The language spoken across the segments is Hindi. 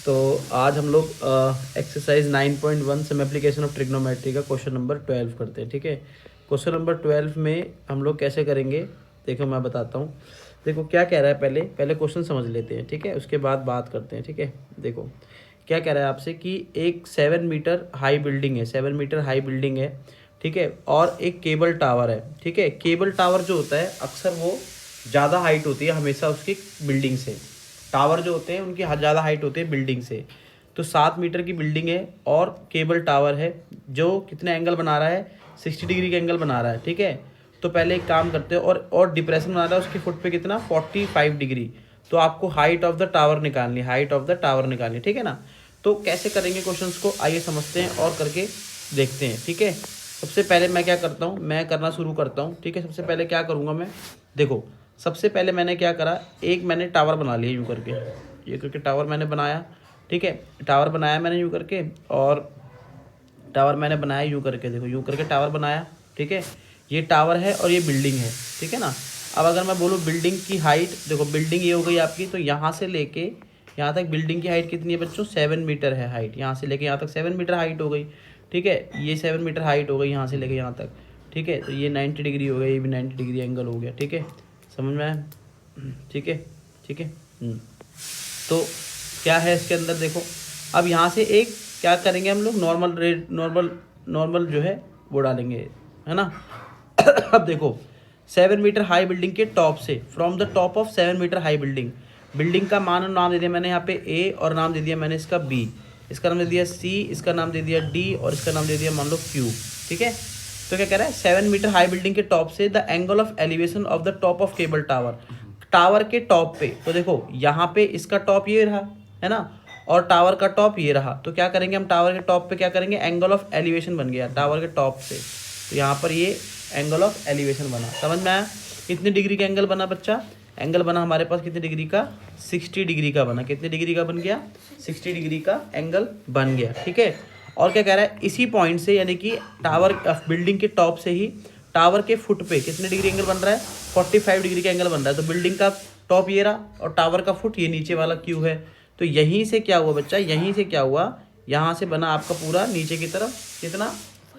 तो आज हम लोग exercise 9.1 some application of trigonometry का क्वेश्चन नंबर 12 करते हैं। ठीक है, क्वेश्चन नंबर 12 में हम लोग कैसे करेंगे देखो मैं बताता हूँ। देखो क्या कह रहा है, पहले क्वेश्चन समझ लेते हैं। ठीक है, उसके बाद बात करते हैं। ठीक है, देखो क्या कह रहा है आपसे कि एक 7 मीटर हाई बिल्डिंग है, 7 मीटर हाई बिल्डिंग है। ठीक है, और एक केबल टावर है। ठीक है, केबल टावर जो होता है अक्सर वो ज़्यादा हाइट होती है हमेशा उसकी बिल्डिंग से। टावर जो होते हैं उनकी ज़्यादा हाइट होती है बिल्डिंग से। तो 7 मीटर की बिल्डिंग है और केबल टावर है जो कितने एंगल बना रहा है, 60 डिग्री का एंगल बना रहा है। ठीक है, तो पहले एक काम करते हैं, और डिप्रेशन बना रहा है उसकी फुट पे कितना, 45 डिग्री। तो आपको हाइट ऑफ द टावर निकालनी, हाइट ऑफ द टावर निकालनी। ठीक है ना, तो कैसे करेंगे क्वेश्चंस को, आइए समझते हैं और करके देखते हैं। ठीक है, सबसे पहले मैं क्या करता हूँ, मैं करना शुरू करता हूँ। ठीक है, सबसे पहले क्या करूँगा मैं, देखो सबसे पहले मैंने क्या करा, एक मैंने टावर बना लिया यूँ करके, ये करके टावर मैंने बनाया। ठीक है, टावर बनाया मैंने यूँ करके, और टावर मैंने बनाया यूँ करके, देखो यूँ करके टावर बनाया। ठीक है, ये टावर है और ये बिल्डिंग है। ठीक है ना, अब अगर मैं बोलूँ बिल्डिंग की हाइट, देखो बिल्डिंग ये हो गई आपकी, तो यहाँ से लेके यहाँ तक बिल्डिंग की हाइट कितनी है बच्चों, 7 मीटर है हाइट। यहाँ से लेके यहाँ तक 7 मीटर हाइट हो गई। ठीक है, ये 7 मीटर हाइट हो गई यहाँ से लेके यहाँ तक। ठीक है, तो ये 90 डिग्री हो गया, ये भी 90 डिग्री एंगल हो गया। ठीक है, समझ में आया। ठीक है, ठीक है। तो क्या है इसके अंदर, देखो अब यहाँ से एक क्या करेंगे हम लोग, नॉर्मल रेट, नॉर्मल जो है वो डालेंगे, है ना। अब देखो 7 मीटर हाई बिल्डिंग के टॉप से, from the top of 7 metre high building, building का नाम दे दिया मैंने यहाँ पे ए, और नाम दे दिया मैंने इसका बी, इसका नाम दे दिया सी, इसका नाम दे दिया डी, और इसका नाम दे दिया मान लो क्यू। ठीक है, तो क्या कह रहा है, 7 मीटर हाई बिल्डिंग के टॉप से the angle of elevation of the top of cable tower, tower के टॉप पे। तो देखो यहाँ पे इसका टॉप ये रहा, है ना, और टावर का टॉप ये रहा। तो क्या करेंगे हम, टावर के टॉप पे क्या करेंगे, एंगल ऑफ एलिवेशन बन गया टावर के टॉप से। तो यहाँ पर ये एंगल ऑफ एलिवेशन बना, समझ में आया। कितने डिग्री का एंगल बना बच्चा, एंगल बना हमारे पास कितने डिग्री का, 60 डिग्री का बना। कितने डिग्री का बन गया, 60 डिग्री का एंगल बन गया। ठीक है, और क्या कह रहा है, इसी पॉइंट से यानी कि टावर बिल्डिंग के टॉप से ही टावर के फुट पे कितने डिग्री एंगल बन रहा है, 45 डिग्री का एंगल बन रहा है। तो बिल्डिंग का टॉप ये रहा और टावर का फुट ये नीचे वाला क्यू है। तो यहीं से क्या हुआ बच्चा, यहीं से क्या हुआ, यहाँ से बना आपका पूरा नीचे की तरफ कितना,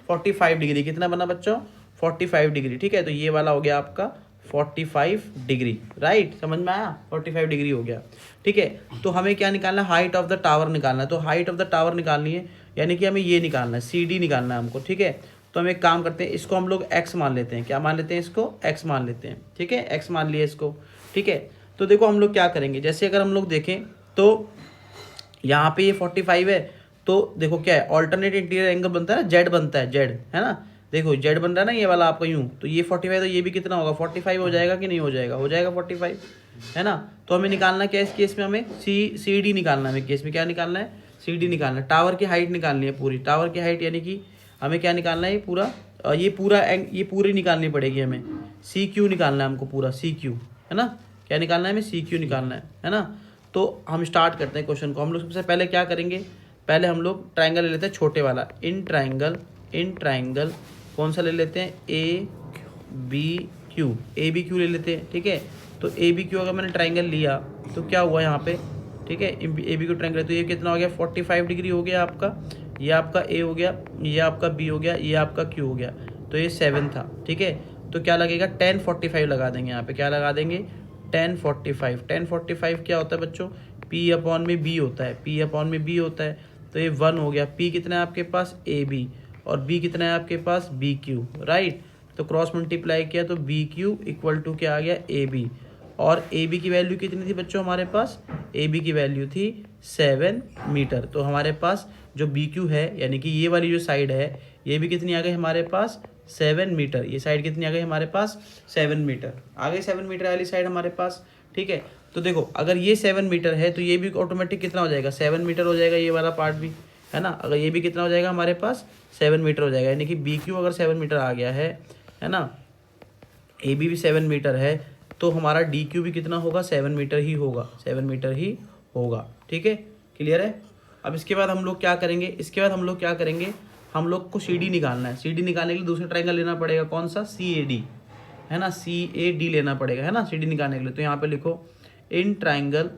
45 डिग्री। कितना बना बच्चों, 45 डिग्री। ठीक है, तो ये वाला हो गया आपका 45 डिग्री, राइट, समझ में आया, 45 डिग्री हो गया। ठीक है, तो हमें क्या निकालना है, हाइट ऑफ द टावर निकालना है। तो हाइट ऑफ द टावर निकालनी है, यानी कि हमें ये निकालना है, सी डी निकालना है हमको। ठीक है, तो हम एक काम करते हैं, इसको हम लोग एक्स मान लेते हैं। क्या मान लेते हैं, इसको एक्स मान लेते हैं। ठीक है, एक्स मान लिया इसको। ठीक है, तो देखो हम लोग क्या करेंगे, जैसे अगर हम लोग देखें तो यहाँ पे ये 45 है, तो देखो क्या है, ऑल्टरनेट इंटीरियर एंगल बनता है ना, जेड बनता है, जेड, है ना। देखो जेड बन रहा है ना ये वाला आपका यूँ, तो ये 45, तो ये भी कितना होगा, 45 हो जाएगा कि नहीं हो जाएगा, हो जाएगा 45, है ना। तो हमें निकालना क्या है इस केस में, हमें सी डी निकालना है। हमें केस में क्या निकालना है, सी डी निकालना है। टावर की हाइट निकालनी है पूरी, टावर की हाइट यानी कि हमें क्या निकालना है, ये पूरी निकालनी पड़ेगी हमें। सी क्यू निकालना है हमको पूरा, सी क्यू, है ना। क्या निकालना है हमें, सी क्यू निकालना है ना। तो हम स्टार्ट करते हैं क्वेश्चन को। हम लोग सबसे पहले क्या करेंगे, पहले हम लोग ट्राइंगल ले लेते हैं छोटे वाला, इन ट्राइंगल कौन सा ले लेते हैं, A B Q, A B Q ले लेते हैं। ठीक है, तो ए बी क्यू अगर मैंने ट्राइंगल लिया तो क्या हुआ यहाँ पे, ठीक है, ए बी क्यू ट्राइंगल, तो ये कितना हो गया, 45 डिग्री हो गया आपका, ये आपका ए हो गया, ये आपका बी हो गया, ये आपका क्यू हो गया। तो ये 7 था। ठीक है, तो क्या लगेगा, 1045 लगा देंगे यहाँ पे, क्या लगा देंगे, 1045 क्या होता है बच्चों, P अपॉन में B होता है, P अपॉन में B होता है। तो ये 1 हो गया, P कितना है आपके पास, ए बी, और B कितना है आपके पास, बी क्यू, राइट। तो क्रॉस मल्टीप्लाई किया तो बी क्यू इक्वल टू क्या आ गया, ए बी, और ए बी की वैल्यू कितनी थी बच्चों हमारे पास, ए बी की वैल्यू थी 7 मीटर। तो हमारे पास जो बी क्यू है यानी कि ये वाली जो साइड है, ये भी कितनी आ गई हमारे पास, 7 मीटर। ये साइड कितनी आ गई हमारे पास, 7 मीटर आ गई, 7 मीटर वाली साइड हमारे पास। ठीक है, तो देखो अगर ये 7 मीटर है तो ये भी ऑटोमेटिक कितना हो जाएगा, 7 मीटर हो जाएगा, ये वाला पार्ट भी, है ना। अगर ये भी कितना हो जाएगा हमारे पास, 7 मीटर हो जाएगा, यानी कि बी क्यू अगर 7 मीटर आ गया है ना, ए बी भी 7 मीटर है, तो हमारा डी क्यू भी कितना होगा, 7 मीटर ही होगा, 7 मीटर ही होगा। ठीक है, क्लियर है। अब इसके बाद हम लोग क्या करेंगे, हम लोग को सी डी निकालना है। सी डी निकालने के लिए दूसरा ट्राइंगल लेना पड़ेगा, कौन सा, सी ए डी, है ना, सी ए डी लेना पड़ेगा, है ना, सी डी निकालने के लिए। तो यहाँ पे लिखो इन ट्राइंगल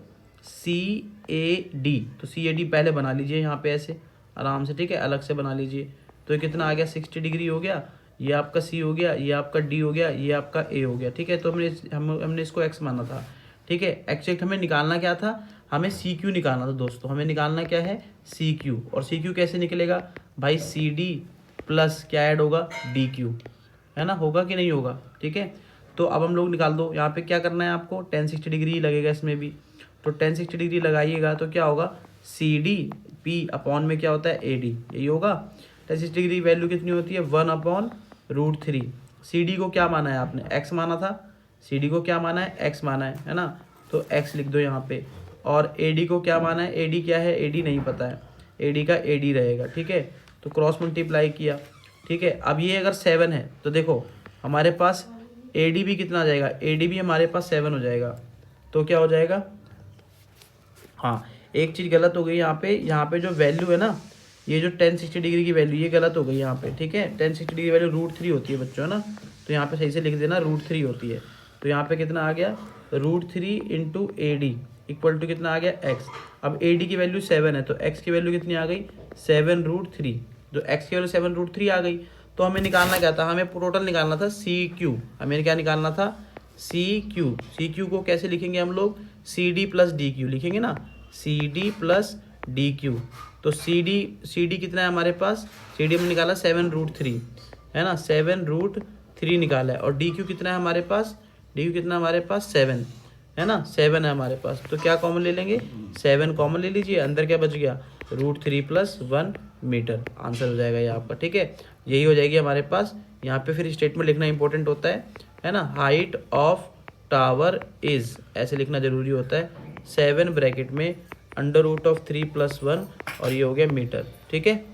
CAD, तो CAD पहले बना लीजिए यहाँ पे ऐसे आराम से, ठीक है, अलग से बना लीजिए। तो ये कितना आ गया 60 डिग्री हो गया, ये आपका C हो गया, ये आपका D हो गया, ये आपका A हो गया, ठीक है। तो हमने इसको X माना था, ठीक है। एक्जेक्ट हमें निकालना क्या था, हमें CQ निकालना था दोस्तों। हमें निकालना क्या है CQ, और CQ कैसे निकलेगा भाई, CD प्लस क्या ऐड होगा DQ, है ना, होगा कि नहीं होगा, ठीक है। तो अब हम लोग निकाल दो, यहाँ पे क्या करना है आपको, tan 60 डिग्री लगेगा इसमें भी, तो tan 60 डिग्री लगाइएगा तो क्या होगा CDP अपॉन में क्या होता है AD, यही होगा। tan 60 डिग्री वैल्यू कितनी होती है 1/√3। CD को क्या माना है आपने X माना था, CD को क्या माना है X माना है ना, तो X लिख दो यहाँ पे। और AD को क्या माना है, AD क्या है, AD नहीं पता है, AD का AD रहेगा, ठीक है। तो क्रॉस मल्टीप्लाई किया, ठीक है। अब ये अगर 7 है तो देखो हमारे पास AD भी कितना आ जाएगा, AD भी हमारे पास 7 हो जाएगा। तो क्या हो जाएगा, हाँ एक चीज़ गलत हो गई यहाँ पे जो वैल्यू है ना, ये जो tan 60 डिग्री की वैल्यू ये गलत हो गई यहाँ पे, ठीक है। tan 60 डिग्री वैल्यू √3 होती है बच्चों, है ना, तो यहाँ पे सही से लिख देना √3 होती है। तो यहाँ पे कितना आ गया √3 × AD इक्वल टू कितना आ गया X। अब AD की वैल्यू 7 है तो X की वैल्यू कितनी आ गई 7√3, तो X की वैल्यू 7√3 आ गई। तो हमें निकालना क्या था, हमें टोटल निकालना था CQ। हमें क्या निकालना था CQ को कैसे लिखेंगे हम लोग, CD प्लस DQ लिखेंगे ना, CD प्लस DQ। तो CD कितना है हमारे पास, CD हमने निकाला 7√3, है ना, 7√3 निकाला है। और DQ कितना है हमारे पास, DQ कितना हमारे पास 7, है ना, 7 है हमारे पास। तो क्या कॉमन ले लेंगे, 7 कॉमन ले लीजिए, अंदर क्या बच गया √3 + 1 मीटर, आंसर हो जाएगा ये आपका, ठीक है। यही हो जाएगी हमारे पास। यहाँ पे फिर स्टेटमेंट लिखना इंपॉर्टेंट होता है ना, हाइट ऑफ टावर इज, ऐसे लिखना जरूरी होता है, 7 ब्रैकेट में √3 + 1 और ये हो गया मीटर, ठीक है।